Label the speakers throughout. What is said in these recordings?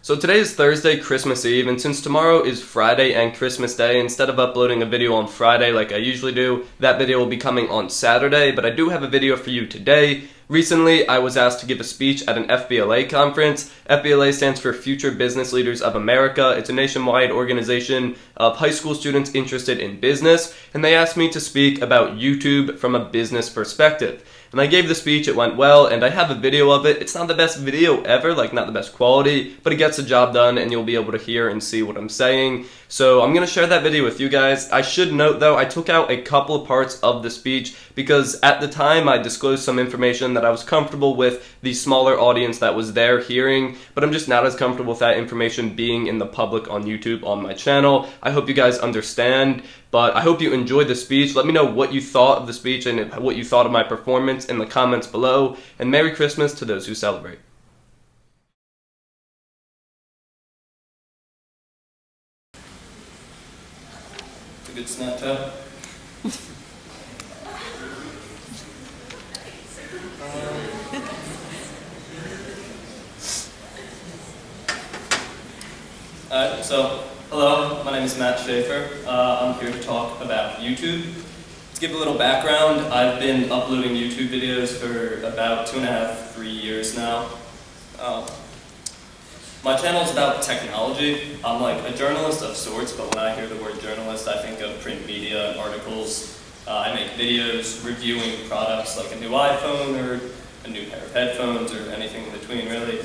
Speaker 1: So today is Thursday, Christmas Eve, and since tomorrow is Friday and Christmas Day, instead of uploading a video on Friday like I usually do, that video will be coming on Saturday, but I do have a video for you today. Recently, I was asked to give a speech at an FBLA conference. FBLA stands for Future Business Leaders of America. It's a nationwide organization of high school students interested in business, and they asked me to speak about YouTube from a business perspective. And I gave the speech, it went well, and I have a video of it. It's not the best video ever, like not the best quality, but it gets the job done and you'll be able to hear and see what I'm saying. So I'm going to share that video with you guys. I should note though, I took out a couple of parts of the speech because at the time I disclosed some information that I was comfortable with the smaller audience that was there hearing, but I'm just not as comfortable with that information being in the public on YouTube on my channel. I hope you guys understand, but I hope you enjoyed the speech. Let me know what you thought of the speech and what you thought of my performance in the comments below, and Merry Christmas to those who celebrate. It's a good Snapchat. Alright, so hello, my name is Matt Schaefer. I'm here to talk about YouTube. To give a little background, I've been uploading YouTube videos for about 2.5, 3 years now. My channel is about technology. I'm like a journalist of sorts, but when I hear the word journalist, I think of print media and articles. I make videos reviewing products like a new iPhone or a new pair of headphones or anything in between, really.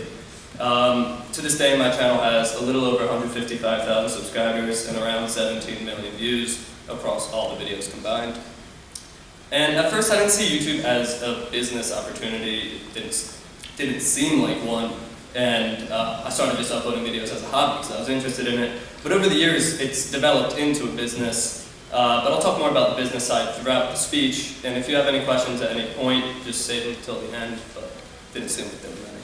Speaker 1: To this day, my channel has a little over 155,000 subscribers and around 17 million views across all the videos combined. And at first, I didn't see YouTube as a business opportunity. It didn't seem like one. And I started just uploading videos as a hobby because I was interested in it. But over the years, it's developed into a business. But I'll talk more about the business side throughout the speech. And if you have any questions at any point, just save them until the end. But it didn't seem like there were many.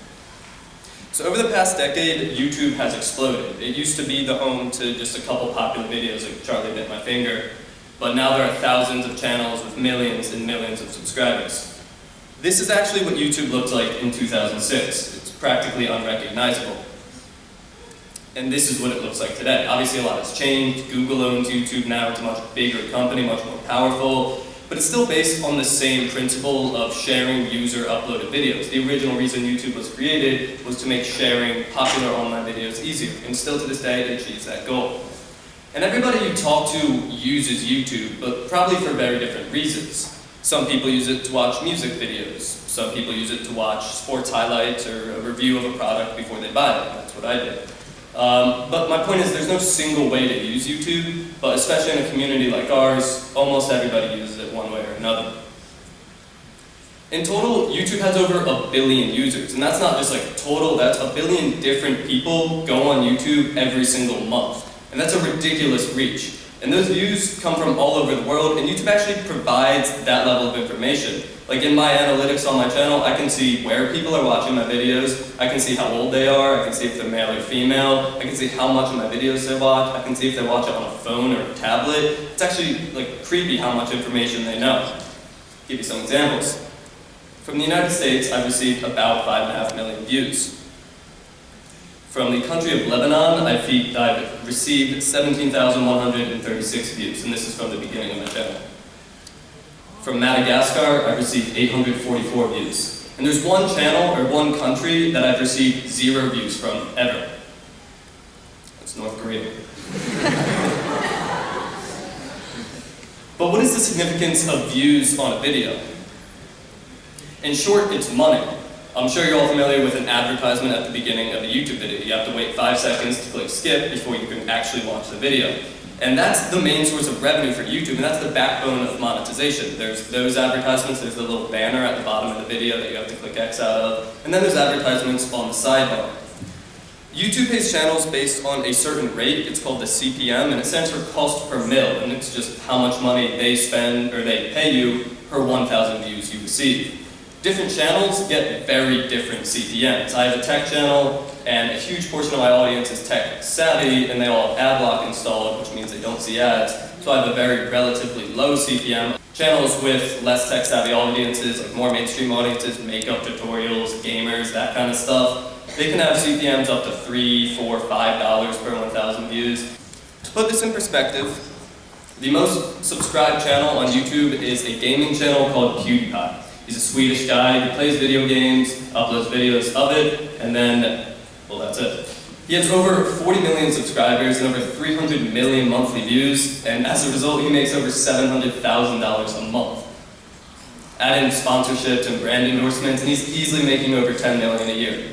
Speaker 1: So over the past decade, YouTube has exploded. It used to be the home to just a couple popular videos like Charlie Bit My Finger. But now there are thousands of channels with millions and millions of subscribers. This is actually what YouTube looked like in 2006. It's practically unrecognizable. And this is what it looks like today. Obviously a lot has changed. Google owns YouTube now. It's a much bigger company, much more powerful. But it's still based on the same principle of sharing user-uploaded videos. The original reason YouTube was created was to make sharing popular online videos easier. And still to this day, it achieves that goal. And everybody you talk to uses YouTube, but probably for very different reasons. Some people use it to watch music videos. Some people use it to watch sports highlights or a review of a product before they buy it. That's what I did. But my point is there's no single way to use YouTube, but especially in a community like ours, almost everybody uses it one way or another. In total, YouTube has over 1 billion users, and that's not just like total, that's 1 billion different people go on YouTube every single month. And that's a ridiculous reach. And those views come from all over the world, and YouTube actually provides that level of information. Like in my analytics on my channel, I can see where people are watching my videos, I can see how old they are, I can see if they're male or female, I can see how much of my videos they watch, I can see if they watch it on a phone or a tablet. It's actually like creepy how much information they know. I'll give you some examples. From the United States, I've received about 5.5 million views. From the country of Lebanon, I've received 17,136 views, and this is from the beginning of my channel. From Madagascar, I've received 844 views. And there's one channel, or one country, that I've received 0 views from, ever. That's North Korea. But what is the significance of views on a video? In short, it's money. I'm sure you're all familiar with an advertisement at the beginning of a YouTube video. You have to wait 5 seconds to click skip before you can actually watch the video. And that's the main source of revenue for YouTube, and that's the backbone of monetization. There's those advertisements, there's the little banner at the bottom of the video that you have to click X out of, and then there's advertisements on the sidebar. YouTube pays channels based on a certain rate. It's called the CPM, and it stands for cost per mil, and it's just how much money they spend, or they pay you per 1,000 views you receive. Different channels get very different CPMs. I have a tech channel, and a huge portion of my audience is tech savvy, and they all have ad block installed, which means they don't see ads. So I have a very relatively low CPM. Channels with less tech-savvy audiences, like more mainstream audiences, makeup tutorials, gamers, that kind of stuff, they can have CPMs up to $3, $4, $5 per 1,000 views. To put this in perspective, the most subscribed channel on YouTube is a gaming channel called PewDiePie. He's a Swedish guy who plays video games, uploads videos of it, and then, well, that's it. He has over 40 million subscribers and over 300 million monthly views, and as a result, he makes over $700,000 a month. Add in sponsorships and brand endorsements, and he's easily making over $10 million a year.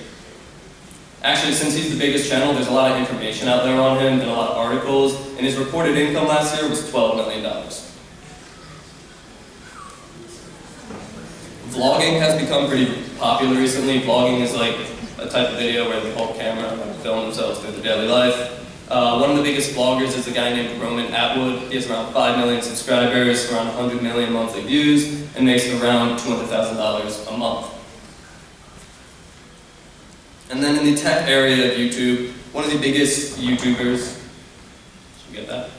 Speaker 1: Actually, since he's the biggest channel, there's a lot of information out there on him and a lot of articles, and his reported income last year was $12 million. Vlogging has become pretty popular recently. Vlogging is like a type of video where they hold camera and film themselves through their daily life. One of the biggest vloggers is a guy named Roman Atwood. He has around 5 million subscribers, around 100 million monthly views, and makes around $200,000 a month. And then in the tech area of YouTube, one of the biggest YouTubers, should we get that?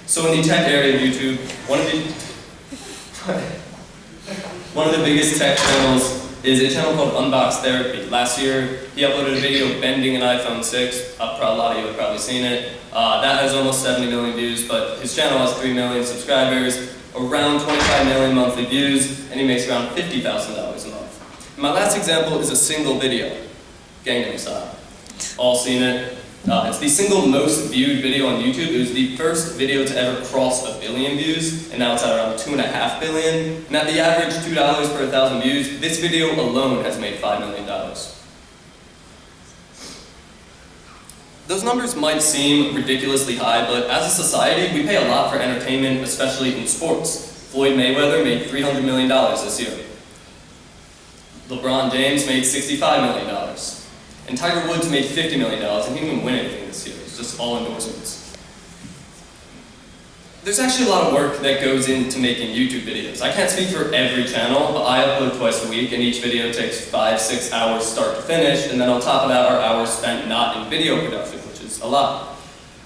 Speaker 1: So in the tech area of YouTube, one of the biggest tech channels is a channel called Unbox Therapy. Last year, he uploaded a video bending an iPhone 6. A lot of you have probably seen it. That has almost 70 million views, but his channel has 3 million subscribers, around 25 million monthly views, and he makes around $50,000 a month. And my last example is a single video, Gangnam Style. All seen it. It's the single most viewed video on YouTube. It was the first video to ever cross 1 billion views, and now it's at around 2.5 billion. And at the average $2 per 1,000 views, this video alone has made $5 million. Those numbers might seem ridiculously high, but as a society, we pay a lot for entertainment, especially in sports. Floyd Mayweather made $300 million this year. LeBron James made $65 million. And Tiger Woods made $50 million, and he didn't even win anything this year. It's just all endorsements. There's actually a lot of work that goes into making YouTube videos. I can't speak for every channel, but I upload twice a week, and each video takes 5-6 hours start to finish, and then on top of that are hours spent not in video production, which is a lot.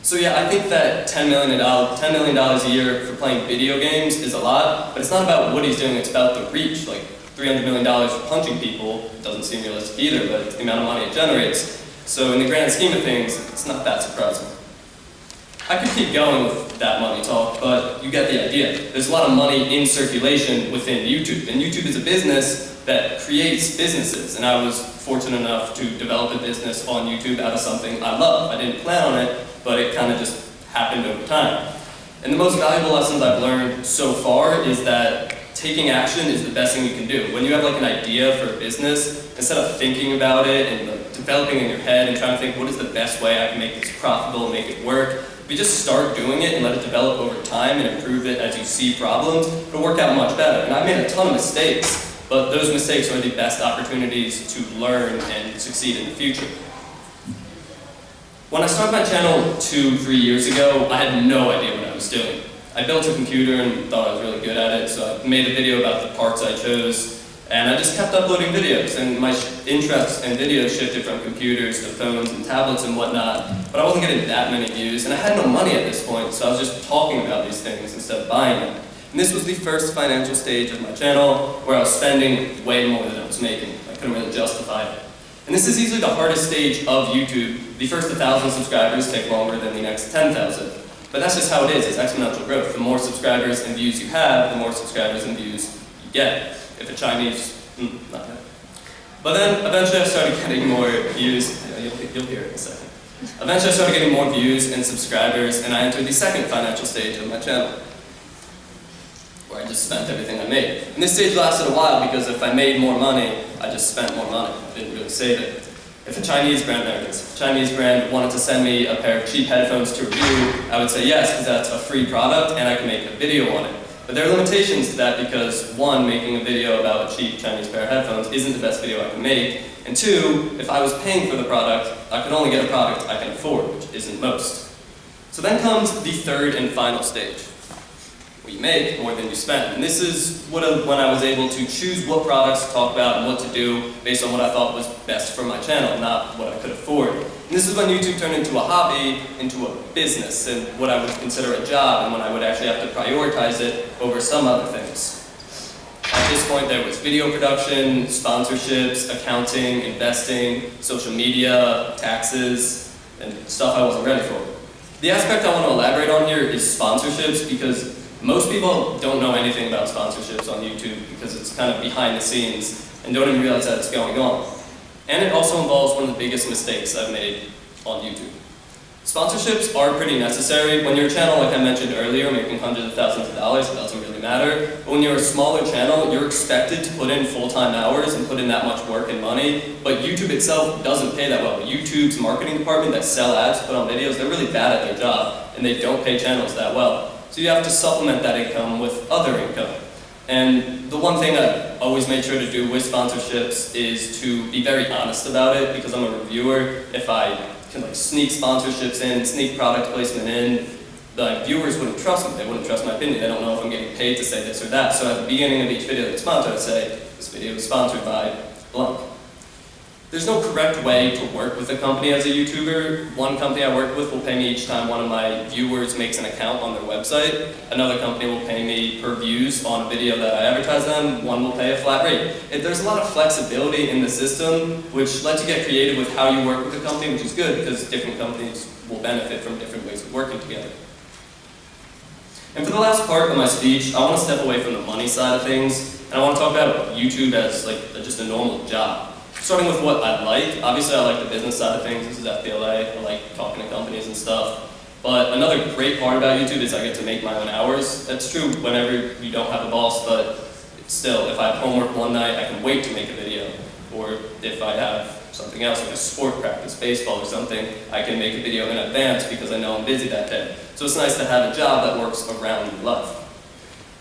Speaker 1: So yeah, I think that $10 million a year for playing video games is a lot, but it's not about what he's doing, it's about the reach. Like, $300 million for punching people doesn't seem realistic either, but it's the amount of money it generates. So in the grand scheme of things, it's not that surprising. I could keep going with that money talk, but you get the idea. There's a lot of money in circulation within YouTube, and YouTube is a business that creates businesses, and I was fortunate enough to develop a business on YouTube out of something I love. I didn't plan on it, but it kind of just happened over time. And the most valuable lessons I've learned so far is that taking action is the best thing you can do. When you have like an idea for a business, instead of thinking about it and like developing in your head and trying to think what is the best way I can make this profitable and make it work, if you just start doing it and let it develop over time and improve it as you see problems, it'll work out much better. And I made a ton of mistakes, but those mistakes are the best opportunities to learn and succeed in the future. When I started my channel 2-3 years ago, I had no idea what I was doing. I built a computer and thought I was really good at it, so I made a video about the parts I chose, and I just kept uploading videos, and my interests in videos shifted from computers to phones and tablets and whatnot, but I wasn't getting that many views, and I had no money at this point, so I was just talking about these things instead of buying them. And this was the first financial stage of my channel, where I was spending way more than I was making. I couldn't really justify it. And this is easily the hardest stage of YouTube. The first 1,000 subscribers take longer than the next 10,000. But that's just how it is, it's exponential growth. The more subscribers and views you have, the more subscribers and views you get. If a Chinese, not that. But then eventually I started getting more views, you'll hear it in a second. Eventually I started getting more views and subscribers, and I entered the second financial stage of my channel, where I just spent everything I made. And this stage lasted a while because if I made more money, I just spent more money. I didn't really save it. If a Chinese brand wanted to send me a pair of cheap headphones to review, I would say yes, because that's a free product and I can make a video on it. But there are limitations to that because, one, making a video about a cheap Chinese pair of headphones isn't the best video I can make, and two, if I was paying for the product, I could only get a product I can afford, which isn't most. So then comes the third and final stage. what you make more than you spend. And this is when I was able to choose what products to talk about and what to do based on what I thought was best for my channel, not what I could afford. And this is when YouTube turned into a hobby, into a business, and what I would consider a job, and when I would actually have to prioritize it over some other things. At this point, there was video production, sponsorships, accounting, investing, social media, taxes, and stuff I wasn't ready for. The aspect I want to elaborate on here is sponsorships, because most people don't know anything about sponsorships on YouTube because it's kind of behind the scenes and don't even realize that it's going on. And it also involves one of the biggest mistakes I've made on YouTube. Sponsorships are pretty necessary. When you're a channel, like I mentioned earlier, making hundreds of thousands of dollars, it doesn't really matter. But when you're a smaller channel, you're expected to put in full-time hours and put in that much work and money, but YouTube itself doesn't pay that well. YouTube's marketing department that sell ads to put on videos, they're really bad at their job, and they don't pay channels that well. So you have to supplement that income with other income. And the one thing I always made sure to do with sponsorships is to be very honest about it, because I'm a reviewer. If I can sneak sponsorships in, sneak product placement in, the viewers wouldn't trust me. They wouldn't trust my opinion. They don't know if I'm getting paid to say this or that. So at the beginning of each video that's sponsored, I'd say, this video is sponsored by blank. There's no correct way to work with a company as a YouTuber. One company I work with will pay me each time one of my viewers makes an account on their website. Another company will pay me per views on a video that I advertise them. One will pay a flat rate. There's a lot of flexibility in the system, which lets you get creative with how you work with a company, which is good because different companies will benefit from different ways of working together. And for the last part of my speech, I want to step away from the money side of things, and I want to talk about YouTube as just a normal job. Starting with what I like. Obviously, I like the business side of things. This is FBLA. I like talking to companies and stuff. But another great part about YouTube is I get to make my own hours. That's true whenever you don't have a boss, but still, if I have homework one night, I can wait to make a video. Or if I have something else, like a sport practice, baseball or something, I can make a video in advance because I know I'm busy that day. So it's nice to have a job that works around your life.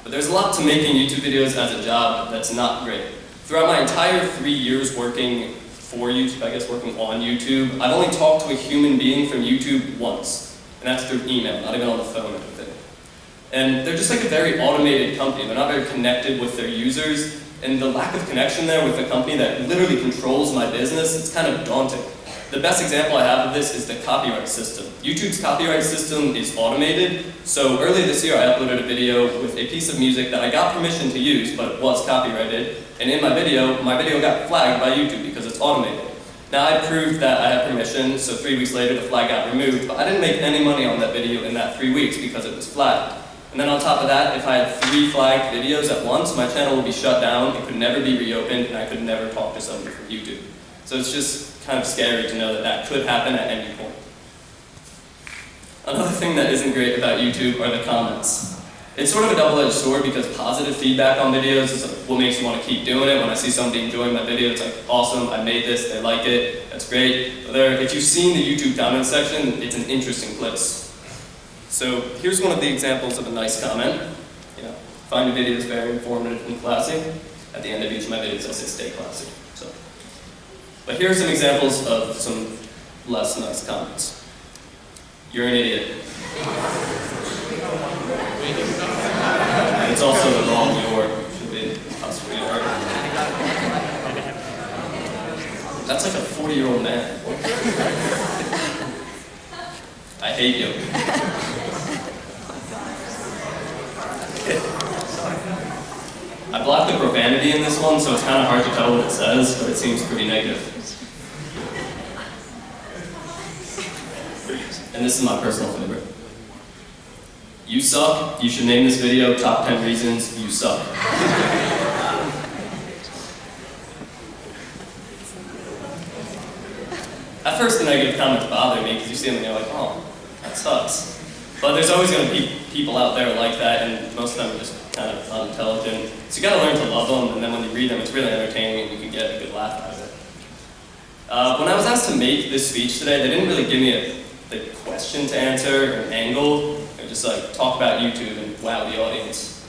Speaker 1: But there's a lot to making YouTube videos as a job that's not great. Throughout my entire 3 years working for YouTube, I guess working on YouTube, I've only talked to a human being from YouTube once, and that's through email, not even on the phone or anything. And they're just like a very automated company. They're not very connected with their users, and the lack of connection there with a company that literally controls my business, it's kind of daunting. The best example I have of this is the copyright system. YouTube's copyright system is automated, so earlier this year I uploaded a video with a piece of music that I got permission to use, but it was copyrighted, and in my video got flagged by YouTube because it's automated. Now I proved that I had permission, so 3 weeks later the flag got removed, but I didn't make any money on that video in that 3 weeks because it was flagged. And then on top of that, if I had 3 flagged videos at once, my channel would be shut down, it could never be reopened, and I could never talk to somebody from YouTube. So it's just kind of scary to know that that could happen at any point. Another thing that isn't great about YouTube are the comments. It's sort of a double-edged sword because positive feedback on videos is what makes you want to keep doing it. When I see somebody enjoying my video, it's like, awesome, I made this, they like it, that's great. But if you've seen the YouTube comment section, it's an interesting place. So here's one of the examples of a nice comment. Find your videos very informative and classy. At the end of each of my videos, I'll say stay classy. But here are some examples of some less nice comments. You're an idiot. It's also the wrong your, should be possibly your. That's like a 40-year-old man. I hate you. I blocked the profanity in this one, so it's kind of hard to tell what it says, but it seems pretty negative. And this is my personal favorite. You suck. You should name this video Top 10 Reasons You Suck. At first, the negative comments bother me because you see them and you're like, oh, that sucks. But there's always going to be people out there like that, and most of them are just kind of unintelligent. So you got to learn to love them, and then when you read them, it's really entertaining, and you can get a good laugh out of it. When I was asked to make this speech today, they didn't really give me the question to answer or an angle. They just talk about YouTube and wow the audience.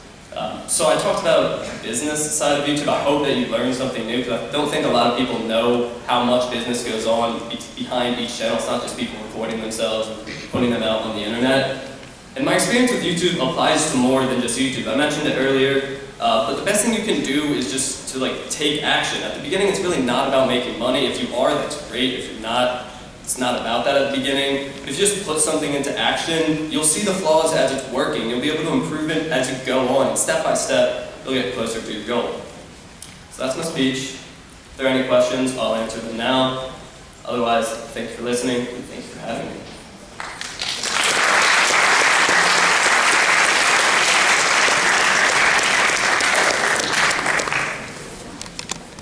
Speaker 1: So I talked about the business side of YouTube. I hope that you learned something new, because I don't think a lot of people know how much business goes on behind each channel. It's not just people recording themselves and putting them out on the internet. And my experience with YouTube applies to more than just YouTube. I mentioned it earlier, but the best thing you can do is just to take action. At the beginning, it's really not about making money. If you are, that's great. If you're not, it's not about that at the beginning. But if you just put something into action, you'll see the flaws as it's working. You'll be able to improve it as you go on. And step by step, you'll get closer to your goal. So that's my speech. If there are any questions, I'll answer them now. Otherwise, thank you for listening, and thank you for having me.